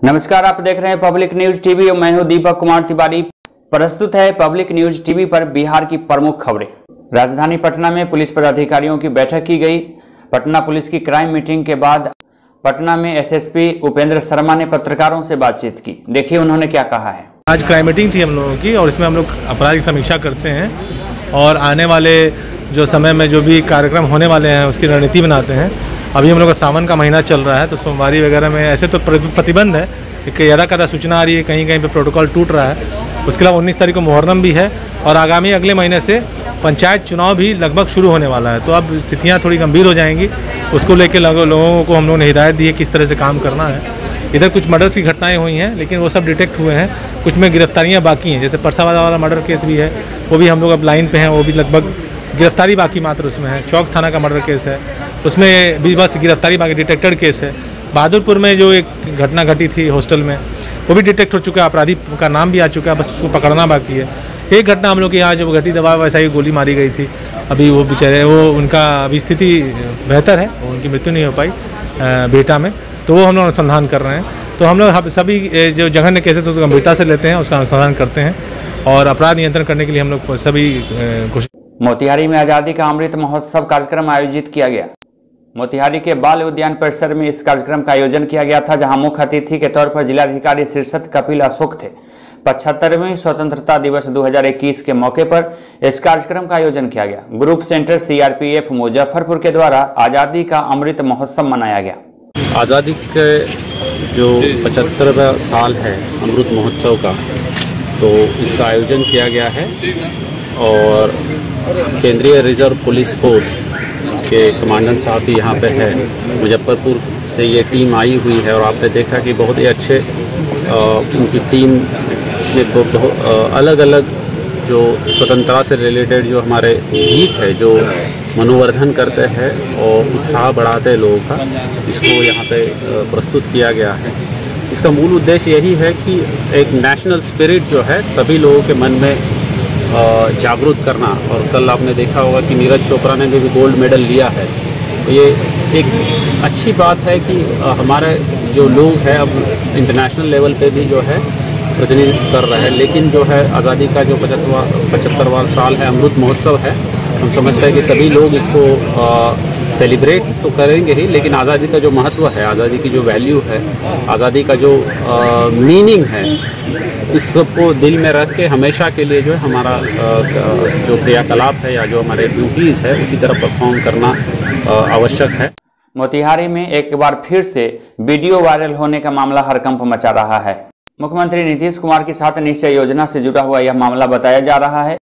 नमस्कार, आप देख रहे हैं पब्लिक न्यूज टीवी और मैं हूं दीपक कुमार तिवारी। प्रस्तुत है पब्लिक न्यूज टीवी पर बिहार की प्रमुख खबरें। राजधानी पटना में पुलिस पदाधिकारियों की बैठक की गई। पटना पुलिस की क्राइम मीटिंग के बाद पटना में एसएसपी उपेंद्र शर्मा ने पत्रकारों से बातचीत की। देखिए उन्होंने क्या कहा है। आज क्राइम मीटिंग थी हम लोगों की और इसमें हम लोग अपराध की समीक्षा करते हैं और आने वाले जो समय में जो भी कार्यक्रम होने वाले हैं उसकी रणनीति बनाते हैं। अभी हम लोग का सावन का महीना चल रहा है तो सोमवारी वगैरह में ऐसे तो प्रतिबंध है कि ज़्यादा सूचना आ रही है, कहीं कहीं पे प्रोटोकॉल टूट रहा है। उसके अलावा 19 तारीख को मुहर्रम भी है और आगामी अगले महीने से पंचायत चुनाव भी लगभग शुरू होने वाला है। तो अब स्थितियाँ थोड़ी गंभीर हो जाएंगी, उसको लेकर लोगों को हम लोगों ने हिदायत दी है किस तरह से काम करना है। इधर कुछ मर्डर्स की घटनाएं हुई हैं लेकिन वो सब डिटेक्ट हुए हैं, कुछ में गिरफ्तारियां बाकी हैं। जैसे परसावादा वाला मर्डर केस भी है, वो भी हम लोग अब लाइन पे हैं, वो भी लगभग गिरफ्तारी बाकी मात्र उसमें है। चौक थाना का मर्डर केस है, उसमें भी बस गिरफ्तारी बाकी, डिटेक्टेड केस है। बहादुरपुर में जो एक घटना घटी थी हॉस्टल में, वो भी डिटेक्ट हो चुका है, अपराधी का नाम भी आ चुका है, बस उसको पकड़ना बाकी है। एक घटना हम लोग के यहाँ जो घटी दवा वैसा ही गोली मारी गई थी, अभी वो बेचारे वो उनका अभी स्थिति बेहतर है, उनकी मृत्यु नहीं हो पाई बेटा में, तो वो हम लोग अनुसंधान कर रहे हैं। तो हम लोग सभी जो जघन्य केसेस उसको गंभीरता से लेते हैं, उसका अनुसंधान करते हैं और अपराध नियंत्रण करने के लिए हम लोग सभी कोशिश। मोतिहारी में आज़ादी का अमृत महोत्सव कार्यक्रम आयोजित किया गया। मोतिहारी के बाल उद्यान परिसर में इस कार्यक्रम का आयोजन किया गया था, जहां मुख्य अतिथि के तौर पर जिलाधिकारी शीर्षत कपिल अशोक थे। 75वें स्वतंत्रता दिवस 2021 के मौके पर इस कार्यक्रम का आयोजन किया गया। ग्रुप सेंटर सीआरपीएफ मुजफ्फरपुर के द्वारा आज़ादी का अमृत महोत्सव मनाया गया। आज़ादी के जो 75वां साल है अमृत महोत्सव का, तो इसका आयोजन किया गया है और केंद्रीय रिजर्व पुलिस फोर्स के कमांडेंट साहब भी यहाँ पे है। मुजफ्फरपुर से ये टीम आई हुई है और आपने देखा कि बहुत ही अच्छे उनकी टीम में अलग अलग जो स्वतंत्रता से रिलेटेड जो हमारे गीत है जो मनोवर्धन करते हैं और उत्साह बढ़ाते हैं लोगों का, इसको यहाँ पे प्रस्तुत किया गया है। इसका मूल उद्देश्य यही है कि एक नेशनल स्पिरिट जो है सभी लोगों के मन में जागरूक करना। और कल आपने देखा होगा कि नीरज चोपड़ा ने भी गोल्ड मेडल लिया है, तो ये एक अच्छी बात है कि हमारे जो लोग हैं अब इंटरनेशनल लेवल पे भी जो है प्रतिनिधित्व कर रहे हैं। लेकिन जो है आज़ादी का जो 75वां साल है, अमृत महोत्सव है, हम समझते हैं कि सभी लोग इसको सेलिब्रेट तो करेंगे ही, लेकिन आज़ादी का जो महत्व है, आज़ादी की जो वैल्यू है, आज़ादी का जो मीनिंग है, इस सबको दिल में रख के हमेशा के लिए जो है हमारा जो क्रियाकलाप है या जो हमारे ड्यूटीज़ है उसी तरह परफॉर्म करना आवश्यक है। मोतिहारी में एक बार फिर से वीडियो वायरल होने का मामला हड़कंप मचा रहा है। मुख्यमंत्री नीतीश कुमार की 7 निश्चय योजना से जुड़ा हुआ यह मामला बताया जा रहा है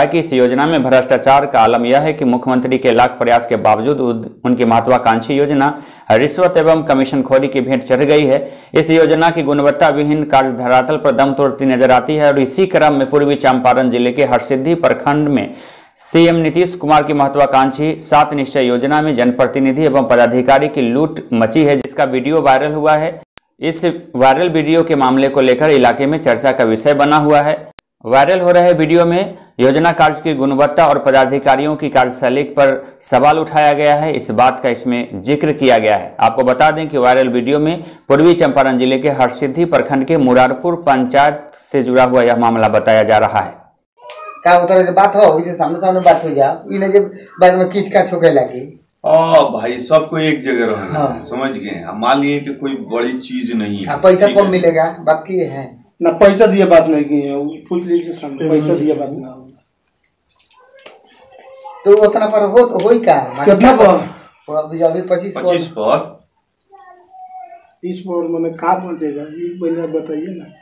कि इस योजना में भ्रष्टाचार का आलम यह है कि मुख्यमंत्री के लाख प्रयास के बावजूद उनकी महत्वाकांक्षी योजना रिश्वत एवं कमीशनखोरी की भेंट चढ़ गई है। इस योजना की गुणवत्ता विहीन कार्य धरातल पर दम तोड़ती नजर आती है और इसी क्रम में पूर्वी चंपारण जिले के हरसिद्धि प्रखंड में सीएम नीतीश कुमार की महत्वाकांक्षी 7 निश्चय योजना में जनप्रतिनिधि एवं पदाधिकारी की लूट मची है, जिसका वीडियो वायरल हुआ है। इस वायरल वीडियो के मामले को लेकर इलाके में चर्चा का विषय बना हुआ है। वायरल हो रहे वीडियो में योजना कार्य की गुणवत्ता और पदाधिकारियों की कार्यशैली पर सवाल उठाया गया है। इस बात का इसमें जिक्र किया गया है। आपको बता दें कि वायरल वीडियो में पूर्वी चंपारण जिले के हरसिद्धि प्रखंड के मुरारपुर पंचायत से जुड़ा हुआ यह मामला बताया जा रहा है। का उतर बात हो, इसे सामने बात हो जा, इन्हें जब बाद में किचका छोके लगी। भाई सबको एक जगह रहना। हाँ। समझ गए। मान लिए कि कोई बड़ी चीज नहीं है, पैसा कम मिलेगा, बात की है ना, पैसा दिए बात नहीं की है, पूछ लीजिए सामने, पैसा दिए बात ना, तो उतना पर हो ही का कितना पर अभी 25 पर 30 पर मैंने कहा पहुंचेगा, ये पहले बताइए ना।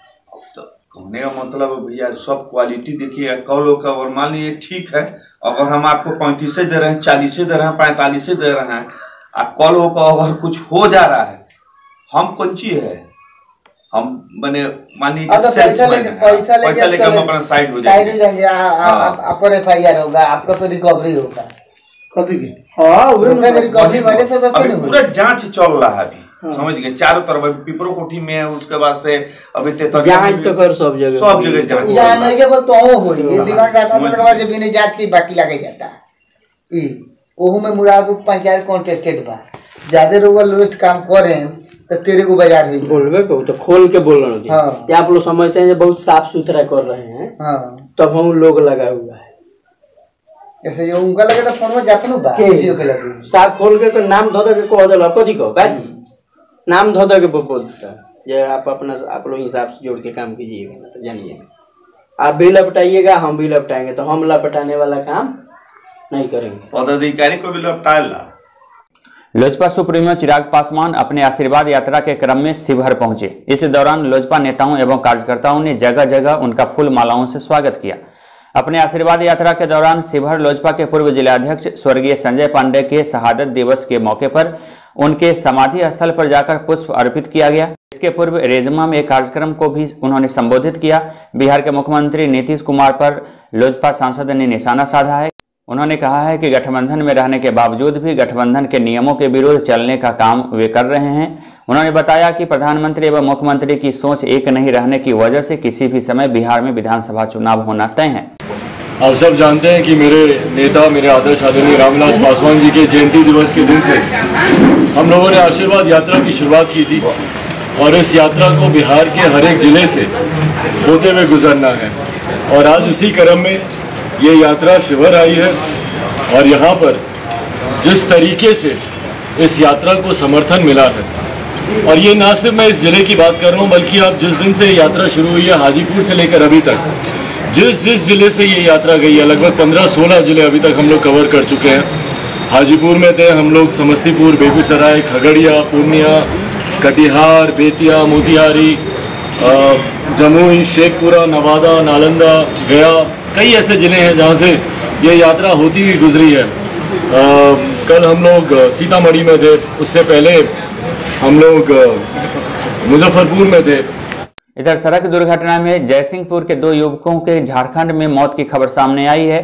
तो कहने का मतलब भैया सब क्वालिटी देखिए। कौलो का और मान लीजिए ठीक है, अगर हम आपको 35 दे रहे हैं, 40 दे रहे हैं, 45 दे रहे हैं, कौलो का अगर कुछ हो जा रहा है, हम कौन चीज है, हम बने मान लीजिए पैसा लेके हम अपना साइड हो जाएंगे, आपको FIR होगा, आपका तो रिकवरी होगा। कभी की रिकवरी पूरा जांच चल रहा है अभी। समझ गए। चारों तरफ पिपरो कोठी में है, उसके बाद से अभी जांच तो कर सब जगह जांच नहीं के बोल तो हो ये दिमाग का बाद जब इन्हें जांच की बाकी लगे जाता है। ओहू में मुरादपुर पंचायत कॉन्टेस्टेड बा, ज्यादा लोग लोएस्ट काम कर रहे हैं तो तेरे को बाजार है बोलबे को तो खोल के बोल रहे हाँ। हैं। आप लोग समझते हैं बहुत साफ सुथरा कर रहे हैं, हाँ तब हम लोग लगा हुआ है ऐसे जो उनका लगे तो फोन में जाते ना के? वीडियो के लगे साफ खोल के नाम धो के कह दिल कथी को बाजी नाम धो के बोलता ये आप अपना आप लोग हिसाब से जोड़ के काम कीजिएगा ना तो जानिएगा। आप भी लपटाइएगा हम भी लपटाएंगे, तो हम लपटाने वाला काम नहीं करेंगे। पदाधिकारी को भी लपटाएला। लोजपा सुप्रीमो चिराग पासवान अपने आशीर्वाद यात्रा के क्रम में शिवहर पहुंचे। इस दौरान लोजपा नेताओं एवं कार्यकर्ताओं ने जगह जगह उनका फूल मालाओं से स्वागत किया। अपने आशीर्वाद यात्रा के दौरान शिवहर लोजपा के पूर्व जिलाध्यक्ष स्वर्गीय संजय पांडे के शहादत दिवस के मौके पर उनके समाधि स्थल पर जाकर पुष्प अर्पित किया गया। इसके पूर्व रेजमा में एक कार्यक्रम को भी उन्होंने संबोधित किया। बिहार के मुख्यमंत्री नीतीश कुमार पर लोजपा सांसद ने निशाना साधा है। उन्होंने कहा है कि गठबंधन में रहने के बावजूद भी गठबंधन के नियमों के विरुद्ध चलने का काम वे कर रहे हैं। उन्होंने बताया कि प्रधानमंत्री एवं मुख्यमंत्री की सोच एक नहीं रहने की वजह से किसी भी समय बिहार में विधानसभा चुनाव होना तय है। आप सब जानते हैं कि मेरे नेता मेरे आदर्श आदरणीय रामविलास पासवान जी के जयंती दिवस के दिन से हम लोगों ने आशीर्वाद यात्रा की शुरुआत की थी और इस यात्रा को बिहार के हर एक जिले से होते हुए गुजरना है और आज उसी क्रम में ये यात्रा शिवहर आई है और यहाँ पर जिस तरीके से इस यात्रा को समर्थन मिला है और ये ना सिर्फ मैं इस जिले की बात कर रहा हूँ बल्कि आप जिस दिन से यात्रा शुरू हुई है हाजीपुर से लेकर अभी तक जिस जिले से ये यात्रा गई है लगभग 15-16 जिले अभी तक हम लोग कवर कर चुके हैं। हाजीपुर में थे हम लोग, समस्तीपुर, बेगूसराय, खगड़िया, पूर्णिया, कटिहार, बेतिया, मोतिहारी, जमुई, शेखपुरा, नवादा, नालंदा, गया, कई ऐसे जिले हैं जहाँ से ये यात्रा होती हुई गुजरी है। कल हम लोग सीतामढ़ी में थे, उससे पहले हम लोग मुजफ्फरपुर में थे। इधर सड़क दुर्घटना में जयसिंहपुर के 2 युवकों के झारखंड में मौत की खबर सामने आई है।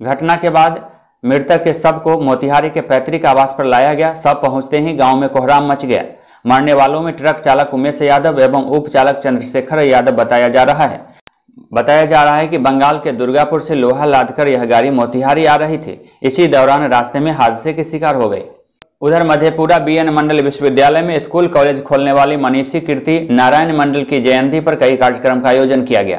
घटना के बाद मृतक के शव को मोतिहारी के पैतृक आवास पर लाया गया। शव पहुंचते ही गांव में कोहराम मच गया। मरने वालों में ट्रक चालक उमेश यादव एवं उप चालक चंद्रशेखर यादव बताया जा रहा है। बताया जा रहा है कि बंगाल के दुर्गापुर से लोहा लादकर यह गाड़ी मोतिहारी आ रही थी। इसी दौरान रास्ते में हादसे के शिकार हो गई। उधर मधेपुरा बीएन मंडल विश्वविद्यालय में स्कूल कॉलेज खोलने वाली मनीषी कीर्ति नारायण मंडल की जयंती पर कई कार्यक्रम का आयोजन किया गया।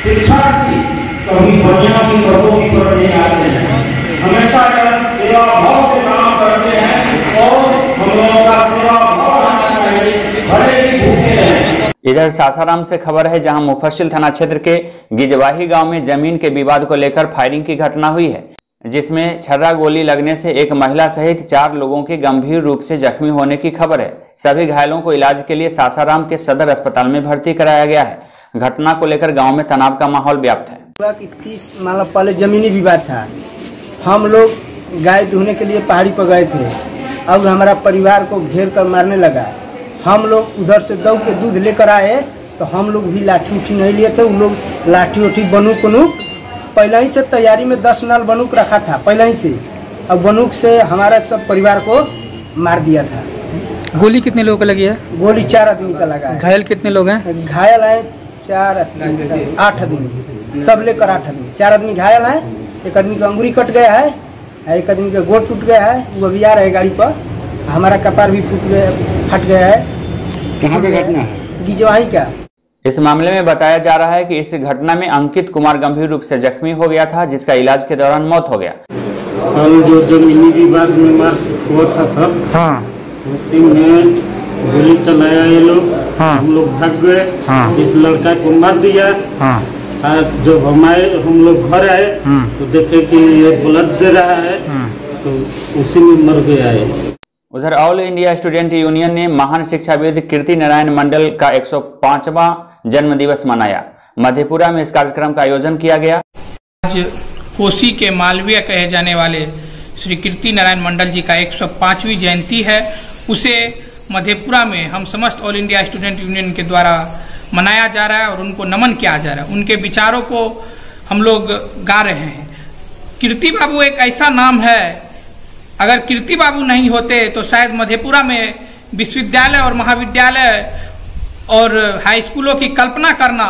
शिक्षार्थी कभी बढ़िया की कसौटी करने आते हैं, हमेशा सेवा भाव से काम करते हैं और हम लोगों का सेवा भाव रहना चाहिए, भले ही भूखे हैं। इधर सासाराम से खबर है जहां मुफस्सिल थाना क्षेत्र के गिजवाही गांव में जमीन के विवाद को लेकर फायरिंग की घटना हुई है, जिसमें छर्रा गोली लगने से एक महिला सहित 4 लोगों के गंभीर रूप से जख्मी होने की खबर है। सभी घायलों को इलाज के लिए सासाराम के सदर अस्पताल में भर्ती कराया गया है। घटना को लेकर गांव में तनाव का माहौल व्याप्त है। 30 मतलब पहले जमीनी विवाद था। हम लोग गाय दूहने के लिए पहाड़ी पर गए थे और हमारा परिवार को घेर कर मारने लगा। हम लोग उधर से दौड़ के दूध लेकर आए तो हम लोग भी लाठी उठी नहीं लिए थे। उन लोग लाठी उठी बंदूक पहले ही से तैयारी में 10 नाल बंदूक रखा था पहले ही से, और बंदूक से हमारा सब परिवार को मार दिया था। गोली कितने लोगों को लगी है? गोली 4 आदमी का लगा है। घायल कितने लोग हैं? घायल है 8 आदमी, सब लेकर 8 आदमी। 4 आदमी घायल है, एक आदमी का अंगुरी कट गया है, एक आदमी का गोड़ टूट गया है, वो अभी आ रहा है गाड़ी पर। हमारा कपार भी फट गया है। कहाँ का घटना है? गिजवाही का। इस मामले में बताया जा रहा है कि इस घटना में अंकित कुमार गंभीर रूप से जख्मी हो गया था, जिसका इलाज के दौरान मौत हो गया। कल जो जमीनी विवाद में मार हुआ था सब, हाँ, उसी में गोली चलाया ये लोग, हाँ, हम लोग भाग गए, हाँ, इस लड़का को मार दिया, हाँ, आज जब हम लोग घर आए तो देखे कि ये ब्लड दे रहा है, तो उसी में मर गया है। उधर ऑल इंडिया स्टूडेंट यूनियन ने महान शिक्षाविद कीर्ति नारायण मंडल का 105वां जन्म दिवस मनाया। मधेपुरा में इस कार्यक्रम का आयोजन किया गया। आज कोसी के मालवीय कहे जाने वाले श्री कीर्ति नारायण मंडल जी का 105वीं जयंती है। उसे मधेपुरा में हम समस्त ऑल इंडिया स्टूडेंट यूनियन के द्वारा मनाया जा रहा है और उनको नमन किया जा रहा है। उनके विचारों को हम लोग गा रहे हैं। कीर्ति बाबू एक ऐसा नाम है, अगर कीर्ति बाबू नहीं होते तो शायद मधेपुरा में विश्वविद्यालय और महाविद्यालय और हाई स्कूलों की कल्पना करना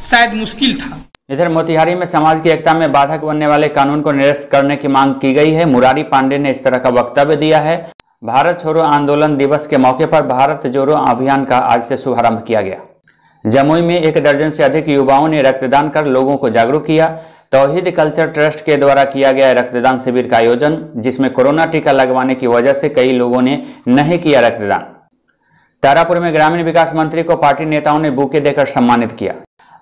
शायद मुश्किल था। इधर मोतिहारी में समाज की एकता में बाधक बनने वाले कानून को निरस्त करने की मांग की गई है। मुरारी पांडे ने इस तरह का वक्तव्य दिया है। भारत छोड़ो आंदोलन दिवस के मौके पर भारत जोड़ो अभियान का आज से शुभारंभ किया गया। जमुई में 1 दर्जन से अधिक युवाओं ने रक्तदान कर लोगों को जागरूक किया। तौहीद कल्चर ट्रस्ट के द्वारा किया गया रक्तदान शिविर का आयोजन, जिसमें कोरोना टीका लगवाने की वजह से कई लोगों ने नहीं किया रक्तदान। तारापुर में ग्रामीण विकास मंत्री को पार्टी नेताओं ने बुके देकर सम्मानित किया।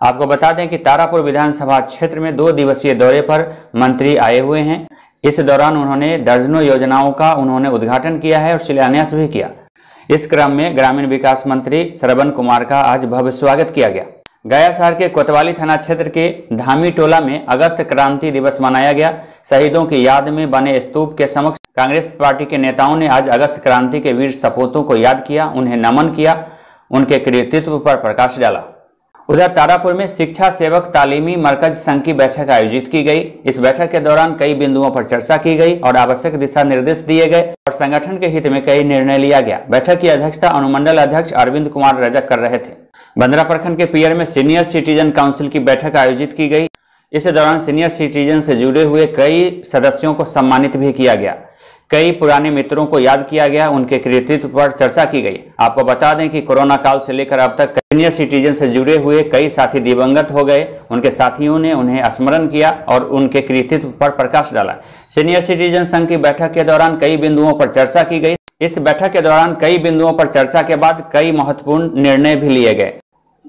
आपको बता दें कि तारापुर विधानसभा क्षेत्र में 2 दिवसीय दौरे पर मंत्री आए हुए हैं। इस दौरान उन्होंने दर्जनों योजनाओं का उद्घाटन किया है और शिलान्यास भी किया। इस क्रम में ग्रामीण विकास मंत्री श्रवण कुमार का आज भव्य स्वागत किया गया। गया शहर के कोतवाली थाना क्षेत्र के धामी टोला में अगस्त क्रांति दिवस मनाया गया। शहीदों की याद में बने स्तूप के समक्ष कांग्रेस पार्टी के नेताओं ने आज अगस्त क्रांति के वीर सपूतों को याद किया, उन्हें नमन किया, उनके कृतित्व पर प्रकाश डाला। उधर तारापुर में शिक्षा सेवक तालीमी मरकज संघ की बैठक आयोजित की गई। इस बैठक के दौरान कई बिंदुओं पर चर्चा की गई और आवश्यक दिशा निर्देश दिए गए और संगठन के हित में कई निर्णय लिया गया। बैठक की अध्यक्षता अनुमंडल अध्यक्ष अरविंद कुमार रजक कर रहे थे। बंदरा प्रखंड के पियर में सीनियर सिटीजन काउंसिल की बैठक आयोजित की गई। इस दौरान सीनियर सिटीजन से जुड़े हुए कई सदस्यों को सम्मानित भी किया गया। कई पुराने मित्रों को याद किया गया, उनके कृतित्व पर चर्चा की गई। आपको बता दें कि कोरोना काल से लेकर अब तक सीनियर सिटीजन से जुड़े हुए कई साथी दिवंगत हो गए। उनके साथियों ने उन्हें स्मरण किया और उनके कृतित्व पर प्रकाश डाला। सीनियर सिटीजन संघ की बैठक के दौरान कई बिंदुओं पर चर्चा की गई। इस बैठक के दौरान कई बिंदुओं पर चर्चा के बाद कई महत्वपूर्ण निर्णय भी लिए गए।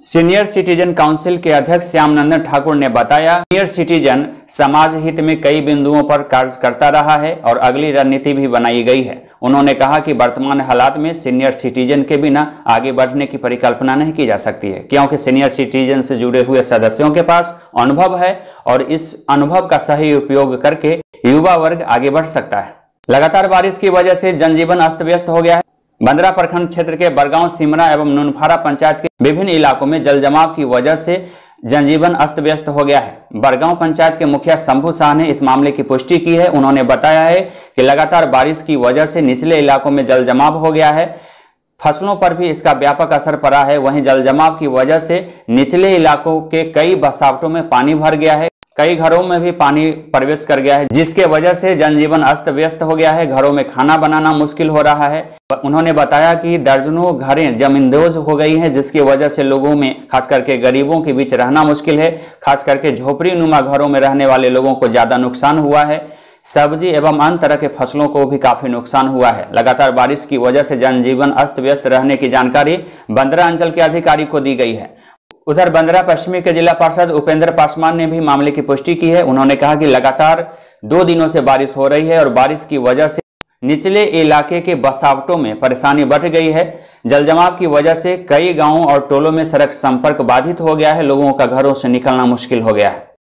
सीनियर सिटीजन काउंसिल के अध्यक्ष श्यामनंदन ठाकुर ने बताया, सीनियर सिटीजन समाज हित में कई बिंदुओं पर कार्य करता रहा है और अगली रणनीति भी बनाई गई है। उन्होंने कहा कि वर्तमान हालात में सीनियर सिटीजन के बिना आगे बढ़ने की परिकल्पना नहीं की जा सकती है, क्योंकि सीनियर सिटीजन से जुड़े हुए सदस्यों के पास अनुभव है और इस अनुभव का सही उपयोग करके युवा वर्ग आगे बढ़ सकता है। लगातार बारिश की वजह से जनजीवन अस्त व्यस्त हो गया है। बंदरा प्रखंड क्षेत्र के बरगांव, सिमरा एवं नुनफारा पंचायत के विभिन्न इलाकों में जल जमाव की वजह से जनजीवन अस्त व्यस्त हो गया है। बरगांव पंचायत के मुखिया शंभू शाह ने इस मामले की पुष्टि की है। उन्होंने बताया है कि लगातार बारिश की वजह से निचले इलाकों में जल जमाव हो गया है। फसलों पर भी इसका व्यापक असर पड़ा है। वहीं जल जमाव की वजह से निचले इलाकों के कई बसावटों में पानी भर गया है। कई घरों में भी पानी प्रवेश कर गया है, जिसके वजह से जनजीवन अस्त व्यस्त हो गया है। घरों में खाना बनाना मुश्किल हो रहा है। उन्होंने बताया कि दर्जनों घरें जमींदोज हो गई हैं, जिसकी वजह से लोगों में, खास करके गरीबों के बीच रहना मुश्किल है। खास करके झोपड़ी नुमा घरों में रहने वाले लोगों को ज्यादा नुकसान हुआ है। सब्जी एवं अन्य तरह के फसलों को भी काफी नुकसान हुआ है। लगातार बारिश की वजह से जनजीवन अस्त व्यस्त रहने की जानकारी बंदरा अंचल के अधिकारी को दी गई है। उधर बंदरा पश्चिमी के जिला पार्षद उपेंद्र पासवान ने भी मामले की पुष्टि की है। उन्होंने कहा कि लगातार 2 दिनों से बारिश हो रही है और बारिश की वजह से निचले इलाके के बसावटों में परेशानी बढ़ गई है। जलजमाव की वजह से कई गांवों और टोलों में सड़क संपर्क बाधित हो गया है। लोगों का घरों से निकलना मुश्किल हो गया है।